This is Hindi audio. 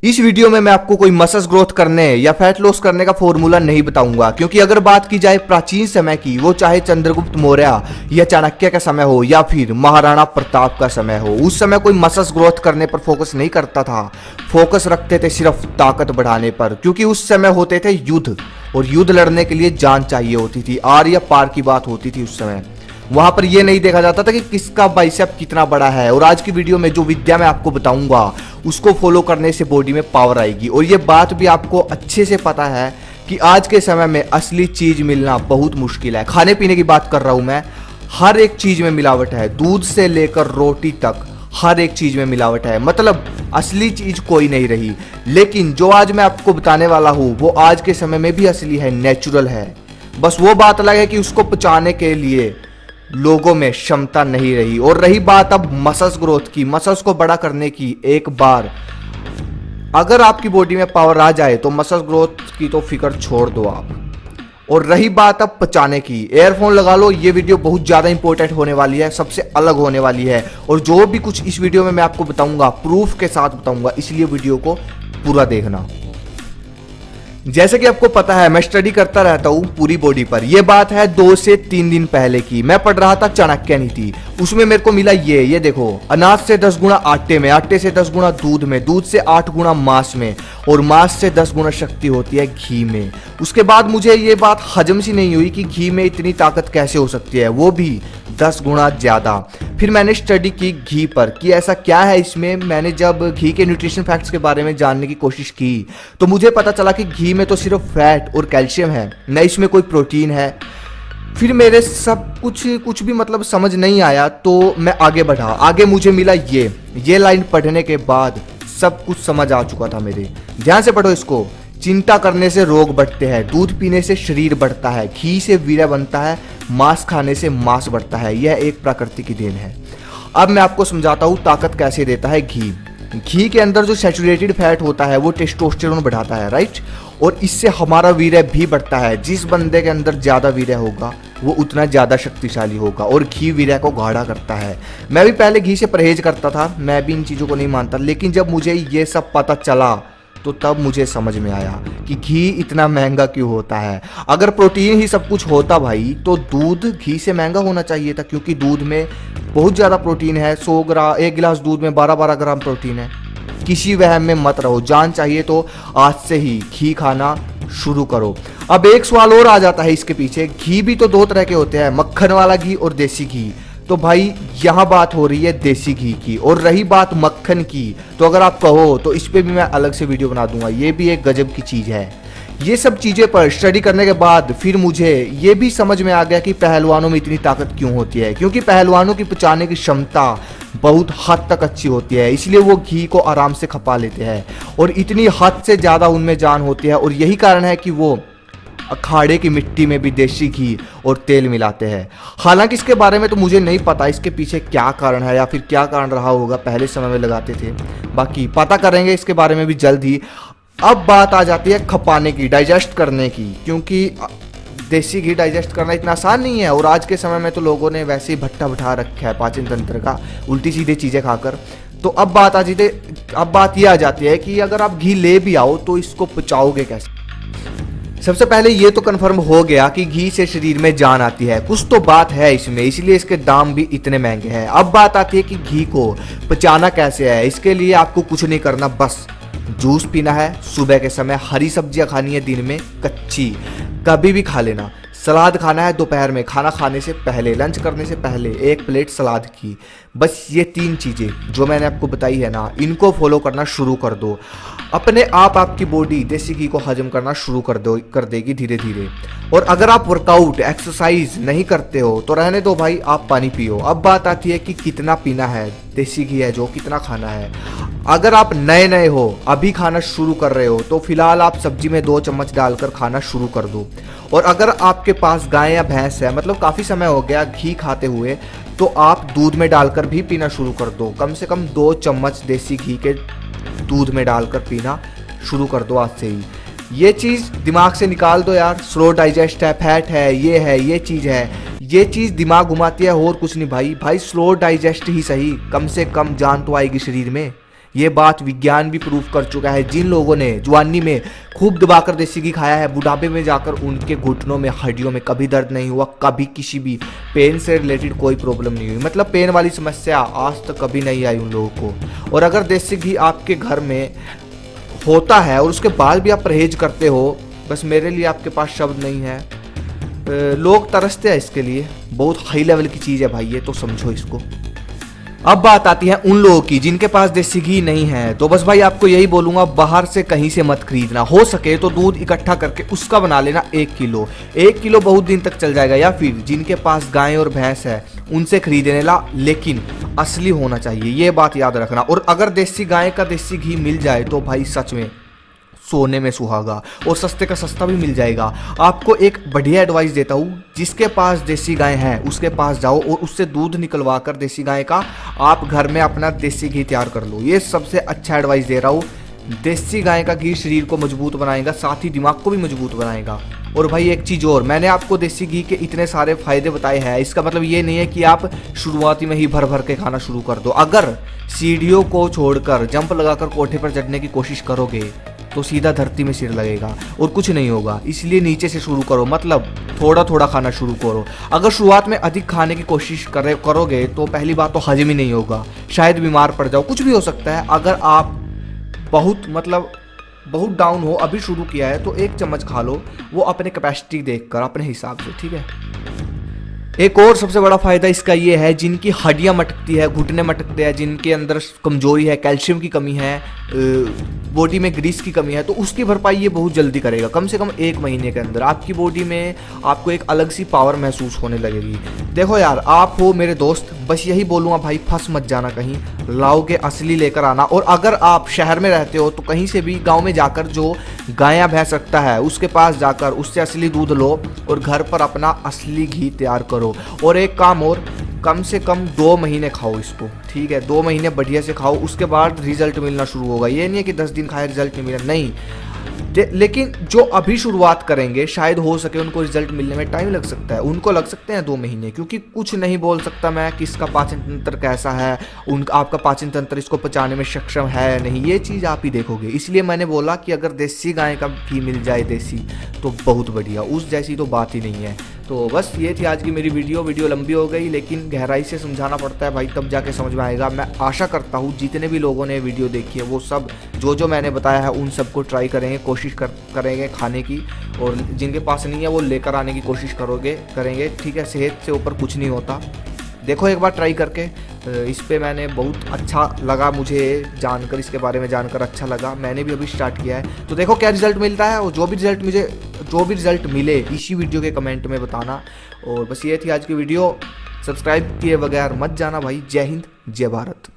इस वीडियो में मैं आपको कोई मसल्स ग्रोथ करने या फैट लॉस करने का फॉर्मूला नहीं बताऊंगा, क्योंकि अगर बात की जाए प्राचीन समय की, वो चाहे चंद्रगुप्त मौर्य या चाणक्य का समय हो या फिर महाराणा प्रताप का समय हो, उस समय कोई मसल्स ग्रोथ करने पर फोकस नहीं करता था। फोकस रखते थे सिर्फ ताकत बढ़ाने पर, क्योंकि उस समय होते थे युद्ध, और युद्ध लड़ने के लिए जान चाहिए होती थी। आर या पार की बात होती थी उस समय। वहां पर यह नहीं देखा जाता था कि किसका बाइसेप कितना बड़ा है। और आज की वीडियो में जो विद्या मैं आपको बताऊंगा उसको फॉलो करने से बॉडी में पावर आएगी। और ये बात भी आपको अच्छे से पता है कि आज के समय में असली चीज मिलना बहुत मुश्किल है। खाने पीने की बात कर रहा हूं मैं, हर एक चीज में मिलावट है, दूध से लेकर रोटी तक हर एक चीज में मिलावट है। मतलब असली चीज कोई नहीं रही। लेकिन जो आज मैं आपको बताने वाला हूं वो आज के समय में भी असली है, नेचुरल है। बस वो बात अलग है कि उसको पचाने के लिए लोगों में क्षमता नहीं रही। और रही बात अब मसल्स ग्रोथ की, मसल्स को बड़ा करने की, एक बार अगर आपकी बॉडी में पावर आ जाए तो मसल्स ग्रोथ की तो फिक्र छोड़ दो आप। और रही बात अब पचाने की, एयरफोन लगा लो, ये वीडियो बहुत ज़्यादा इंपॉर्टेंट होने वाली है, सबसे अलग होने वाली है। और जो भी कुछ इस वीडियो में मैं आपको बताऊंगा प्रूफ के साथ बताऊंगा, इसलिए वीडियो को पूरा देखना। जैसे कि आपको पता है मैं स्टडी करता रहता हूँ पूरी बॉडी पर। यह बात है 2 से 3 दिन पहले की। मैं पढ़ रहा था चाणक्य नीति, उसमें मेरे को मिला ये देखो, अनाज से 10 गुना आटे में, आटे से 10 गुना दूध में, दूध से 8 गुना मांस में, और मांस से 10 गुना शक्ति होती है घी में। उसके बाद मुझे ये बात हजम सी नहीं हुई कि घी में इतनी ताकत कैसे हो सकती है, वो भी 10 गुना ज्यादा। फिर मैंने स्टडी की घी पर कि ऐसा क्या है इसमें। मैंने जब घी के न्यूट्रिशन फैक्ट्स के बारे में जानने की कोशिश की तो मुझे पता चला कि घी में तो सिर्फ फैट और कैल्शियम है, न इसमें कोई प्रोटीन है। फिर मेरे सब कुछ भी मतलब समझ नहीं आया, तो मैं आगे बढ़ा। आगे मुझे मिला ये लाइन पढ़ने के बाद सब कुछ समझ आ चुका था मेरे। ध्यान से पढ़ो इसको। चिंता करने से रोग बढ़ते हैं, दूध पीने से शरीर बढ़ता है, घी से वीर्य बनता है, मांस खाने से मांस बढ़ता है। यह एक प्रकृति की देन है। अब मैं आपको समझाता हूँ ताकत कैसे देता है घी। घी के अंदर जो सैचुरेटेड फैट होता है वो टेस्टोस्टेरोन बढ़ाता है, राइट। और इससे हमारा वीर्य भी बढ़ता है। जिस बंदे के अंदर ज्यादा वीर्य होगा वो उतना ज्यादा शक्तिशाली होगा। और घी वीर्य को गाढ़ा करता है। मैं भी पहले घी से परहेज करता था, मैं भी इन चीजों को नहीं मानता, लेकिन जब मुझे ये सब पता चला तो तब मुझे समझ में आया कि घी इतना महंगा क्यों होता है। अगर प्रोटीन ही सब कुछ होता भाई तो दूध घी से महंगा होना चाहिए था, क्योंकि दूध में बहुत ज़्यादा प्रोटीन है। 100 ग्राम, 1 गिलास दूध में 12-12 ग्राम प्रोटीन है। किसी वहम में मत रहो, जान चाहिए तो आज से ही घी खाना शुरू करो। अब एक सवाल और आ जाता है इसके पीछे, घी भी तो 2 तरह के होते हैं, मक्खन वाला घी और देसी घी। तो भाई यहाँ बात हो रही है देसी घी की। और रही बात मक्खन की, तो अगर आप कहो तो इस पे भी मैं अलग से वीडियो बना दूंगा। ये भी एक गजब की चीज़ है। ये सब चीज़ें पर स्टडी करने के बाद फिर मुझे ये भी समझ में आ गया कि पहलवानों में इतनी ताकत क्यों होती है। क्योंकि पहलवानों की पचाने की क्षमता बहुत हद तक अच्छी होती है, इसलिए वो घी को आराम से खपा लेते हैं। और इतनी हद से ज़्यादा उनमें जान होती है। और यही कारण है कि वो अखाड़े की मिट्टी में भी देसी घी और तेल मिलाते हैं। हालांकि इसके बारे में तो मुझे नहीं पता इसके पीछे क्या कारण है या फिर क्या कारण रहा होगा, पहले समय में लगाते थे। बाकी पता करेंगे इसके बारे में भी जल्द ही। अब बात आ जाती है खपाने की, डाइजेस्ट करने की, क्योंकि देसी घी डाइजेस्ट करना इतना आसान नहीं है। और आज के समय में तो लोगों ने वैसे ही भट्टा बिठा रखा है पाचन तंत्र का, उल्टी सीधे चीज़ें खाकर। तो अब बात ये आ जाती है कि अगर आप घी ले भी आओ तो इसको पचाओगे कैसे। सबसे पहले ये तो कंफर्म हो गया कि घी से शरीर में जान आती है, कुछ तो बात है इसमें, इसलिए इसके दाम भी इतने महंगे हैं। अब बात आती है कि घी को पचाना कैसे है। इसके लिए आपको कुछ नहीं करना, बस जूस पीना है सुबह के समय, हरी सब्जियां खानी है दिन में कच्ची, कभी भी खा लेना। सलाद खाना है दोपहर में, खाना खाने से पहले, लंच करने से पहले 1 प्लेट सलाद की। बस ये 3 चीज़ें जो मैंने आपको बताई है ना, इनको फॉलो करना शुरू कर दो। अपने आप आपकी बॉडी देसी घी को हजम करना शुरू कर देगी धीरे धीरे। और अगर आप वर्कआउट एक्सरसाइज नहीं करते हो तो रहने दो भाई, आप पानी पियो। अब बात आती है कि कितना पीना है, देसी घी है जो, कितना खाना है। अगर आप नए हो, अभी खाना शुरू कर रहे हो, तो फिलहाल आप सब्जी में 2 चम्मच डालकर खाना शुरू कर दो। और अगर आपके पास गाय या भैंस है, मतलब काफ़ी समय हो गया घी खाते हुए, तो आप दूध में डालकर भी पीना शुरू कर दो। कम से कम 2 चम्मच देसी घी के दूध में डालकर पीना शुरू कर दो आज से ही। ये चीज़ दिमाग से निकाल दो यार, स्लो डाइजेस्ट है, फैट है, ये चीज़ है, ये चीज़ दिमाग घुमाती है और कुछ नहीं भाई। स्लो डाइजेस्ट ही सही, कम से कम जान तो आएगी शरीर में। ये बात विज्ञान भी प्रूव कर चुका है। जिन लोगों ने जवानी में खूब दबाकर देसी घी खाया है, बुढ़ापे में जाकर उनके घुटनों में, हड्डियों में कभी दर्द नहीं हुआ, कभी किसी भी पेन से रिलेटेड कोई प्रॉब्लम नहीं हुई। मतलब पेन वाली समस्या आज तक कभी नहीं आई उन लोगों को। और अगर देसी घी आपके घर में होता है और उसके बाद भी आप परहेज करते हो, बस मेरे लिए आपके पास शब्द नहीं है। लोग तरसते हैं इसके लिए, बहुत हाई लेवल की चीज़ है भाई ये, तो समझो इसको। अब बात आती है उन लोगों की जिनके पास देसी घी नहीं है, तो बस भाई आपको यही बोलूंगा, बाहर से कहीं से मत खरीदना। हो सके तो दूध इकट्ठा करके उसका बना लेना 1 किलो। 1 किलो बहुत दिन तक चल जाएगा। या फिर जिनके पास गाय और भैंस है उनसे खरीदने ला, लेकिन असली होना चाहिए, ये बात याद रखना। और अगर देसी गाय का देसी घी मिल जाए तो भाई सच में सोने में सुहागा, और सस्ते का सस्ता भी मिल जाएगा। आपको एक बढ़िया एडवाइस देता हूँ, जिसके पास देसी गाय है उसके पास जाओ और उससे दूध निकलवा कर देसी गाय का आप घर में अपना देसी घी तैयार कर लो। ये सबसे अच्छा एडवाइस दे रहा हूँ। देसी गाय का घी शरीर को मजबूत बनाएगा, साथ ही दिमाग को भी मजबूत बनाएगा। और भाई एक चीज़ और, मैंने आपको देसी घी के इतने सारे फायदे बताए हैं, इसका मतलब ये नहीं है कि आप शुरुआती में ही भर भर के खाना शुरू कर दो। अगर सीढ़ियों को छोड़कर जंप लगाकर कोठे पर चढ़ने की कोशिश करोगे तो सीधा धरती में सिर लगेगा और कुछ नहीं होगा। इसलिए नीचे से शुरू करो, मतलब थोड़ा थोड़ा खाना शुरू करो। अगर शुरुआत में अधिक खाने की कोशिश करोगे तो पहली बात तो हजम ही नहीं होगा, शायद बीमार पड़ जाओ, कुछ भी हो सकता है। अगर आप बहुत डाउन हो, अभी शुरू किया है, तो 1 चम्मच खा लो, वो अपने कैपेसिटी देखकर, अपने हिसाब से, ठीक है। एक और सबसे बड़ा फायदा इसका ये है, जिनकी हड्डियां मटकती है, घुटने मटकते हैं, जिनके अंदर कमजोरी है, कैल्शियम की कमी है, बॉडी में ग्रीस की कमी है, तो उसकी भरपाई ये बहुत जल्दी करेगा। कम से कम 1 महीने के अंदर आपकी बॉडी में आपको एक अलग सी पावर महसूस होने लगेगी। देखो यार, आप हो मेरे दोस्त, बस यही बोलूँगा भाई, फंस मत जाना कहीं, लाओगे असली लेकर आना। और अगर आप शहर में रहते हो तो कहीं से भी गाँव में जाकर जो गाय भैंस रखता है उसके पास जाकर उससे असली दूध लो और घर पर अपना असली घी तैयार करो। और एक काम और, कम से कम 2 महीने खाओ इसको, ठीक है। 2 महीने बढ़िया से खाओ, उसके बाद रिजल्ट मिलना शुरू होगा। ये नहीं है कि 10 दिन खाए रिजल्ट नहीं मिला, नहीं। लेकिन जो अभी शुरुआत करेंगे शायद हो सके उनको रिजल्ट मिलने में टाइम लग सकता है, उनको लग सकते हैं 2 महीने, क्योंकि कुछ नहीं बोल सकता मैं किसका पाचन तंत्र कैसा है, आपका पाचन तंत्र इसको पचाने में सक्षम है या नहीं, ये चीज़ आप ही देखोगे। इसलिए मैंने बोला कि अगर देसी गाय का घी मिल जाए देसी, तो बहुत बढ़िया, उस जैसी तो बात ही नहीं है। तो बस ये थी आज की मेरी वीडियो लंबी हो गई, लेकिन गहराई से समझाना पड़ता है भाई, तब जाके समझ में आएगा। मैं आशा करता हूँ जितने भी लोगों ने वीडियो देखी है वो सब जो मैंने बताया है उन सबको ट्राई करेंगे, कोशिश करेंगे खाने की, और जिनके पास नहीं है वो लेकर आने की कोशिश करेंगे, ठीक है। सेहत से ऊपर कुछ नहीं होता, देखो एक बार ट्राई करके। इस पे मैंने बहुत अच्छा लगा, मुझे जानकर, इसके बारे में जानकर अच्छा लगा। मैंने भी अभी स्टार्ट किया है, तो देखो क्या रिजल्ट मिलता है। और जो भी रिजल्ट मिले इसी वीडियो के कमेंट में बताना। और बस ये थी आज की वीडियो, सब्सक्राइब किए बगैर मत जाना भाई। जय हिंद, जय भारत।